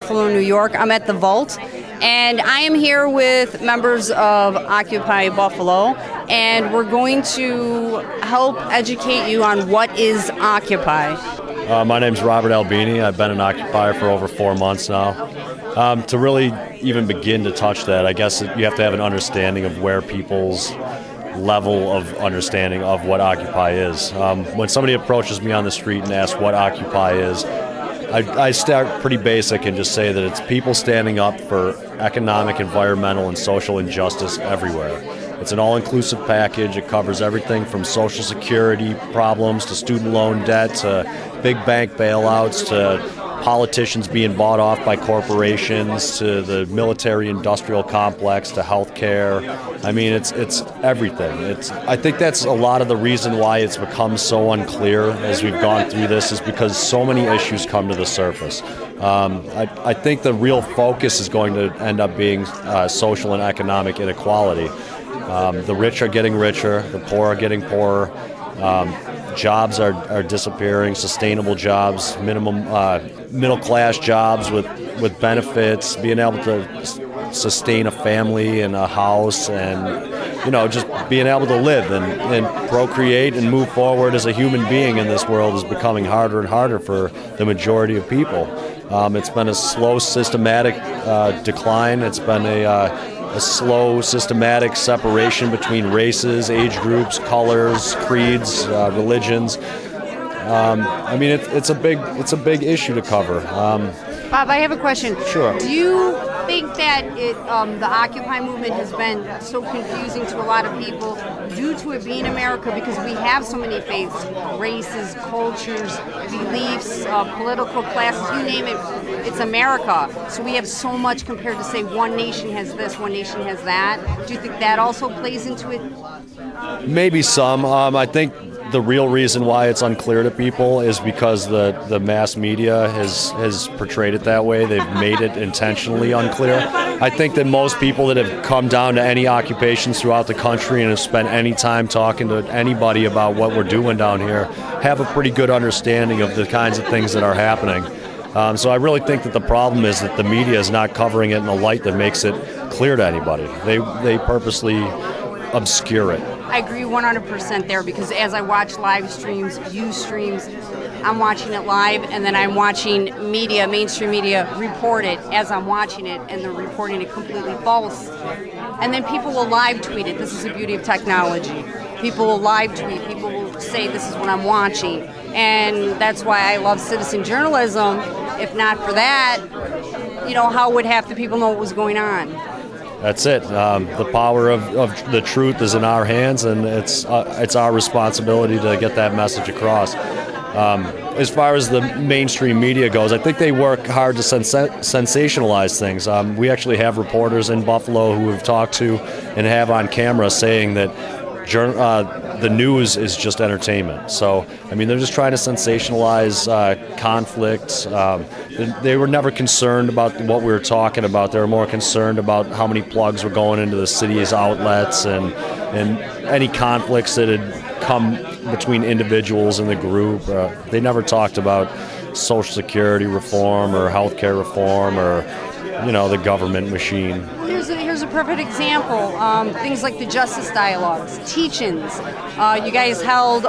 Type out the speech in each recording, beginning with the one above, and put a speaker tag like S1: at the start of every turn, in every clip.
S1: Buffalo, New York. I'm at the Vault, and I am here with members of Occupy Buffalo, and we're going to help educate you on what is Occupy.
S2: My name's Robert Albini. I've been an Occupy for over 4 months now. To really even begin to touch that, I guess you have to have an understanding of where people's level of understanding of what Occupy is. When somebody approaches me on the street and asks what Occupy is, I start pretty basic and just say that it's people standing up for economic, environmental, and social injustice everywhere. It's an all-inclusive package. It covers everything from Social Security problems to student loan debt to big bank bailouts to politicians being bought off by corporations to the military-industrial complex to healthcare. I mean, it's everything. I think that's a lot of the reason why it's become so unclear as we've gone through this is because so many issues come to the surface. I think the real focus is going to end up being social and economic inequality. The rich are getting richer, the poor are getting poorer. Jobs are disappearing, sustainable jobs, middle-class jobs with benefits, being able to sustain a family and a house and, just being able to live and procreate and move forward as a human being in this world is becoming harder and harder for the majority of people. It's been a slow, systematic decline. It's been a slow, systematic separation between races, age groups, colors, creeds, religions. It's a big issue to cover.
S1: Bob, I have a question.
S2: Sure.
S1: Do you think that the Occupy movement has been so confusing to a lot of people due to it being America because we have so many faiths, races, cultures, beliefs, political classes, you name it, it's America. So we have so much compared to, say, one nation has this, one nation has that. Do you think that also plays into it?
S2: Maybe some. I think the real reason why it's unclear to people is because the mass media has portrayed it that way. They've made it intentionally unclear. I think that most people that have come down to any occupations throughout the country and have spent any time talking to anybody about what we're doing down here have a pretty good understanding of the kinds of things that are happening. So I really think that the problem is that the media is not covering it in a light that makes it clear to anybody. They purposely obscure it.
S1: I agree 100% there because as I watch live streams, Ustreams, I'm watching it live and then I'm watching media, mainstream media, report it as I'm watching it and they're reporting it completely false. And then people will live tweet it. This is the beauty of technology. People will live tweet. People will say this is what I'm watching. And that's why I love citizen journalism. If not for that, how would half the people know what was going on?
S2: That's it. The power of the truth is in our hands, and it's our responsibility to get that message across. As far as the mainstream media goes, I think they work hard to sensationalize things. We actually have reporters in Buffalo who we've talked to and have on camera saying that the news is just entertainment. So, they're just trying to sensationalize conflict. They were never concerned about what we were talking about. They were more concerned about how many plugs were going into the city's outlets and any conflicts that had come between individuals in the group. They never talked about Social Security reform or healthcare reform or, the government machine.
S1: Here's a perfect example. Things like the justice dialogues, teach-ins. You guys held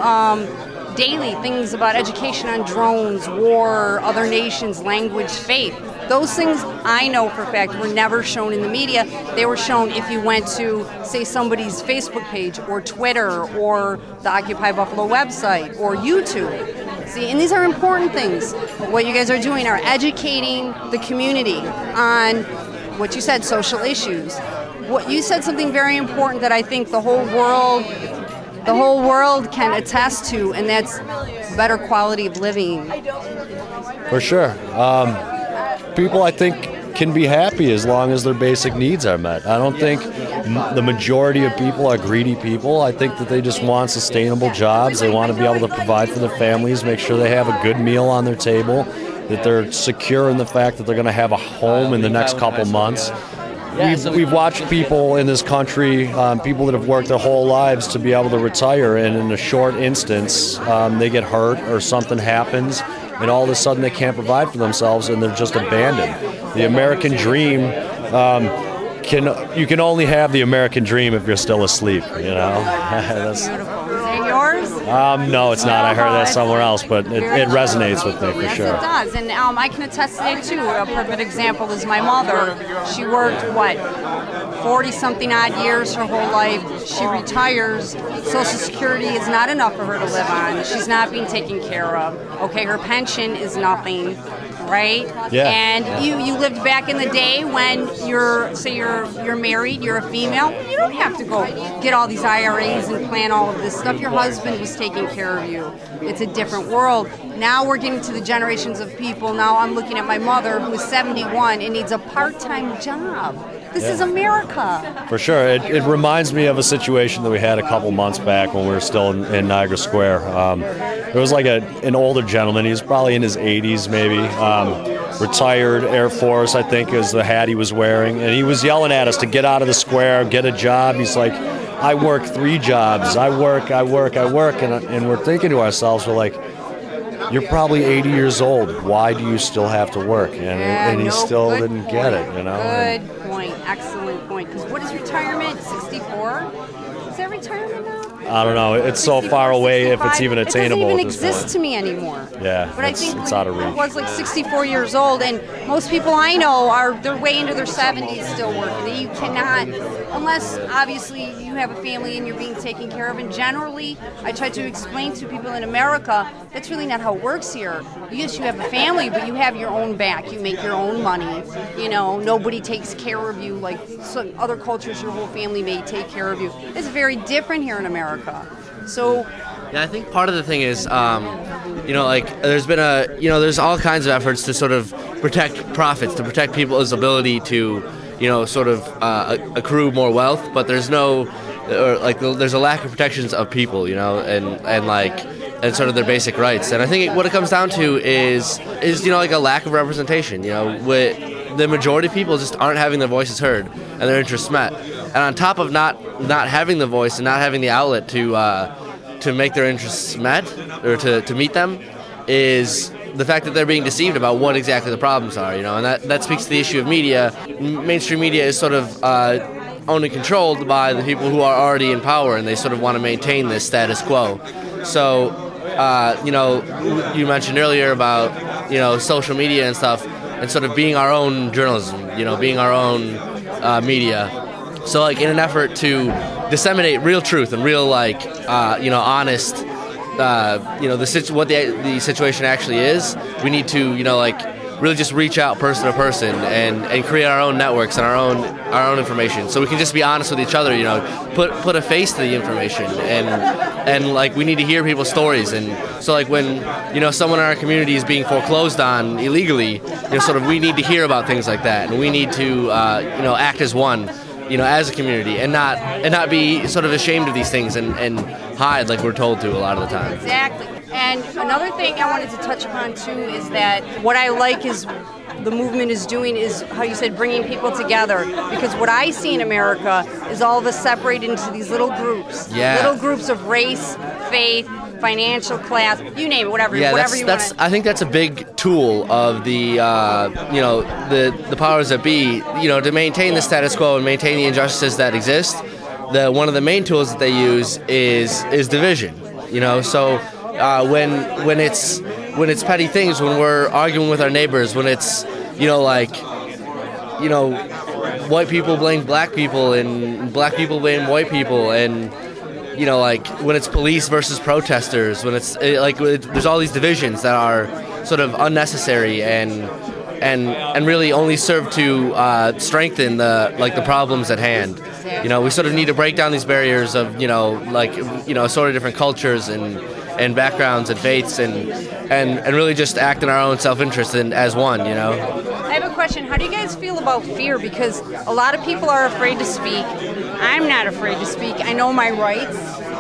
S1: daily things about education on drones, war, other nations, language, faith. Those things I know for a fact were never shown in the media. They were shown if you went to, say, somebody's Facebook page or Twitter or the Occupy Buffalo website or YouTube. See, and these are important things. What you guys are doing are educating the community on what you said, social issues. What you said something very important that I think the whole world can attest to, and that's better quality of living.
S2: For sure. People, I think, can be happy as long as their basic needs are met. I don't think the majority of people are greedy people. I think that they just want sustainable jobs. They want to be able to provide for their families, make sure they have a good meal on their table, that they're secure in the fact that they're going to have a home in the next couple months. We've watched people in this country, people that have worked their whole lives to be able to retire, and in a short instance, they get hurt or something happens, and all of a sudden they can't provide for themselves and they're just abandoned. The American dream, you can only have the American dream if you're still asleep, you know?
S1: That's beautiful. Is it yours?
S2: No, it's not. I heard that somewhere else, but it resonates with me for sure.
S1: Yes, it does. And I can attest to it, too. A perfect example is my mother. She worked, 40-something odd years her whole life. She retires. Social Security is not enough for her to live on. She's not being taken care of. Okay, her pension is nothing, right?
S2: Yeah.
S1: And you lived back in the day when you're married, you're a female. You don't have to go get all these IRAs and plan all of this stuff. Your husband was taking care of you. It's a different world. Now we're getting to the generations of people. Now I'm looking at my mother who is 71 and needs a part-time job. This is America.
S2: For sure. It reminds me of a situation that we had a couple months back when we were still in Niagara Square. There was like an older gentleman. He was probably in his 80s maybe. Retired Air Force, I think, is the hat he was wearing. And he was yelling at us to get out of the square, get a job. He's like, I work 3 jobs. I work. And we're thinking to ourselves, we're like, you're probably 80 years old. Why do you still have to work? And he still didn't get it, you know?
S1: Good point. Excellent point. Because what is retirement? 64? Is that retirement now?
S2: I don't know. It's so far away if it's even attainable.
S1: It doesn't even
S2: at this
S1: exist
S2: point.
S1: to me anymore.
S2: Yeah,
S1: but I think
S2: it's out of reach.
S1: I was like 64 years old, and most people I know they're way into their 70s still working. You cannot, unless obviously you have a family and you're being taken care of. And generally, I try to explain to people in America that's really not how it works here. Yes, you have a family, but you have your own back. You make your own money. You know, nobody takes care of you like some other cultures. Your whole family may take care of you. It's very different here in America. So,
S3: yeah, I think part of the thing is, there's been there's all kinds of efforts to sort of protect profits, to protect people's ability to, accrue more wealth, but there's there's a lack of protections of people, and sort of their basic rights. And I think what it comes down to is like a lack of representation. The majority of people just aren't having their voices heard and their interests met. And on top of not having the voice and not having the outlet to make their interests met or to meet them, is the fact that they're being deceived about what exactly the problems are. And that speaks to the issue of media. Mainstream media is sort of owned and controlled by the people who are already in power, and they sort of want to maintain this status quo. So, you mentioned earlier about social media and stuff, and sort of being our own journalism, being our own media. So, like, in an effort to disseminate real truth and real, honest, what the situation actually is, we need to, really just reach out person to person and create our own networks and our own information. So we can just be honest with each other, put a face to the information, and like, we need to hear people's stories. And so, like, when someone in our community is being foreclosed on illegally, we need to hear about things like that, and we need to act as one, as a community, and not be sort of ashamed of these things and hide like we're told to a lot of the time.
S1: Exactly. And another thing I wanted to touch upon too is that what I like is the movement is doing is how you said bringing people together, because what I see in America is all of us separated into these little groups, little groups of race, faith, financial class, you name it, whatever you want.
S3: I think that's a big tool of the the powers that be, to maintain the status quo and maintain the injustices that exist. One of the main tools that they use is division. So when it's petty things, when we're arguing with our neighbors, when it's white people blame black people and black people blame white people, and when it's police versus protesters, when it's there's all these divisions that are sort of unnecessary and really only serve to strengthen the problems at hand. We sort of need to break down these barriers of sort of different cultures and backgrounds and faiths and really just act in our own self-interest and as one.
S1: I have a question. How do you guys feel about fear? Because a lot of people are afraid to speak. I'm not afraid to speak. I know my rights,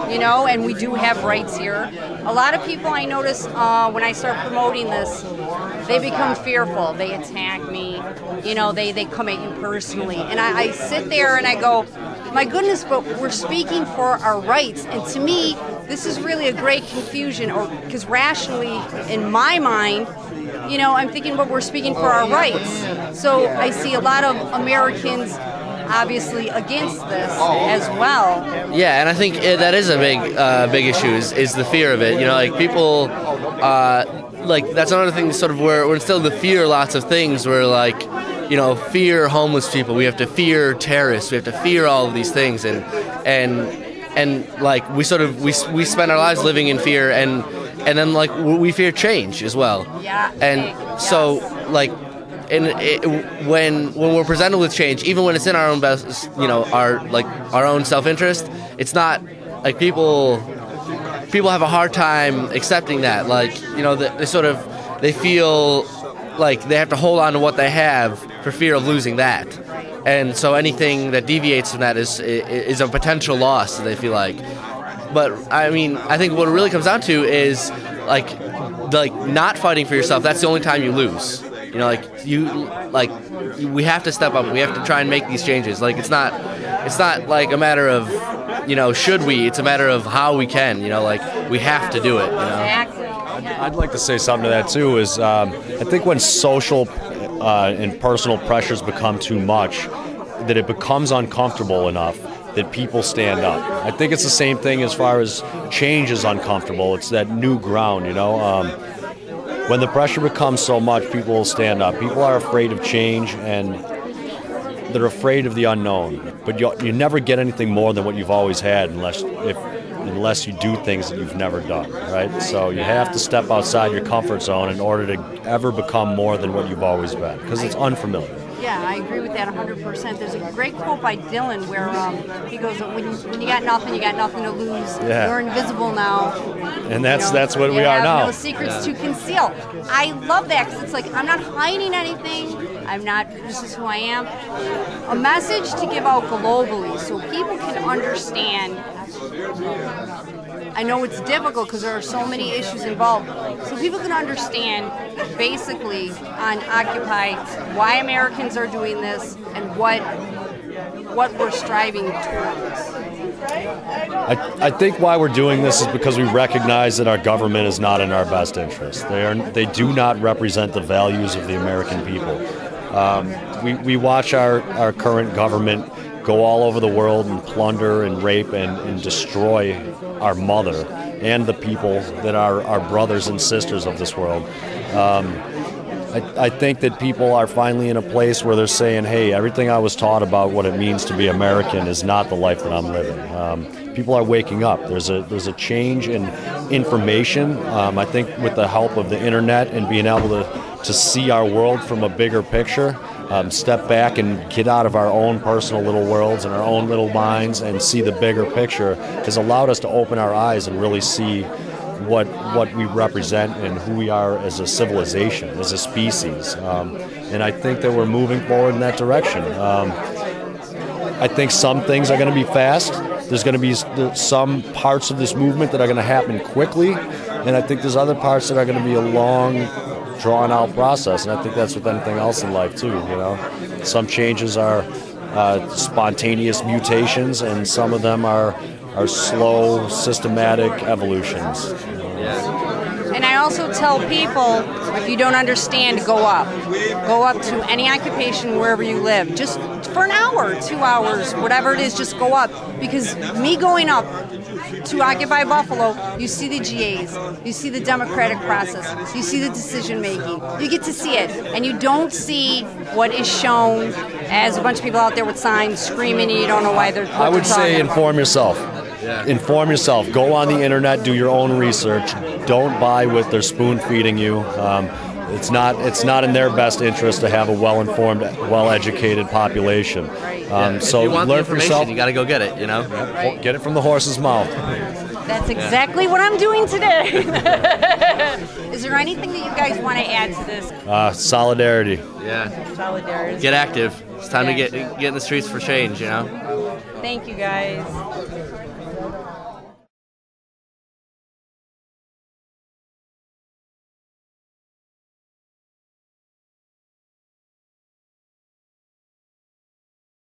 S1: and we do have rights here. A lot of people I notice when I start promoting this, they become fearful. They attack me. They come at you personally. And I sit there and I go, my goodness, but we're speaking for our rights. And to me, this is really a great confusion, because rationally, in my mind, I'm thinking, but we're speaking for our rights. So I see a lot of Americans obviously against this as well.
S3: Yeah, and I think that is a big issue is the fear of it. Like people, like that's another thing. Sort of we're instilled to fear lots of things. We're like, fear homeless people. We have to fear terrorists. We have to fear all of these things, and like we spend our lives living in fear, and then like we fear change as well.
S1: Yeah.
S3: And so like. When we're presented with change, even when it's in our own best, our own self-interest, it's not like people have a hard time accepting that. Like, they feel like they have to hold on to what they have for fear of losing that, and so anything that deviates from that is a potential loss. They feel like, but I mean, I think what it really comes down to is like not fighting for yourself. That's the only time you lose. We have to step up. We have to try and make these changes. Like it's not like a matter of, should we? It's a matter of how we can. We have to do it.
S1: Exactly.
S2: I'd like to say something to that too. Is I think when social and personal pressures become too much, that it becomes uncomfortable enough that people stand up. I think it's the same thing as far as change is uncomfortable. It's that new ground. When the pressure becomes so much, people will stand up. People are afraid of change, and they're afraid of the unknown. But you never get anything more than what you've always had unless you do things that you've never done, right? So you have to step outside your comfort zone in order to ever become more than what you've always been, because it's unfamiliar.
S1: Yeah, I agree with that 100%. There's a great quote by Dylan where he goes, when you got nothing, you got nothing to lose.
S2: Yeah.
S1: You're invisible now.
S2: And that's what we are now.
S1: No secrets to conceal. I love that because it's like, I'm not hiding anything. This is who I am. A message to give out globally so people can understand. I know it's difficult because there are so many issues involved. So people can understand basically on Occupy why Americans are doing this and what we're striving towards.
S2: I think why we're doing this is because we recognize that our government is not in our best interest. They do not represent the values of the American people. We watch our current government go all over the world and plunder and rape and destroy our mother and the people that are our brothers and sisters of this world. I think that people are finally in a place where they're saying, hey, everything I was taught about what it means to be American is not the life that I'm living. People are waking up. There's a change in information. I think with the help of the internet and being able to see our world from a bigger picture, step back and get out of our own personal little worlds and our own little minds and see the bigger picture has allowed us to open our eyes and really see what we represent and who we are as a civilization, as a species. And I think that we're moving forward in that direction. I think some things are going to be fast. There's going to be some parts of this movement that are going to happen quickly, and I think there's other parts that are going to be a long, drawn-out process, and I think that's with anything else in life too. Some changes are spontaneous mutations, and some of them are slow, systematic evolutions.
S1: And I also tell people, if you don't understand, go up. Go up to any occupation wherever you live. Just for an hour, 2 hours, whatever it is, just go up. Because me going up to Occupy Buffalo, you see the GAs, you see the democratic process, you see the decision making. You get to see it. And you don't see what is shown as a bunch of people out there with signs screaming and you don't know why they're
S2: I would say inform yourself. Yeah. Inform yourself. Go on the internet, do your own research. Don't buy what they're spoon-feeding you. It's not in their best interest to have a well-informed, well-educated population. So
S3: if you want
S2: learn
S3: the
S2: for
S3: information,
S2: yourself.
S3: you got to go get it.
S2: Right. Get it from the horse's mouth.
S1: That's exactly what I'm doing today. Is there anything that you guys want to add to this?
S2: Solidarity.
S3: Yeah.
S1: Solidarity.
S3: Get active. It's time to get in the streets for change.
S1: Thank you, guys.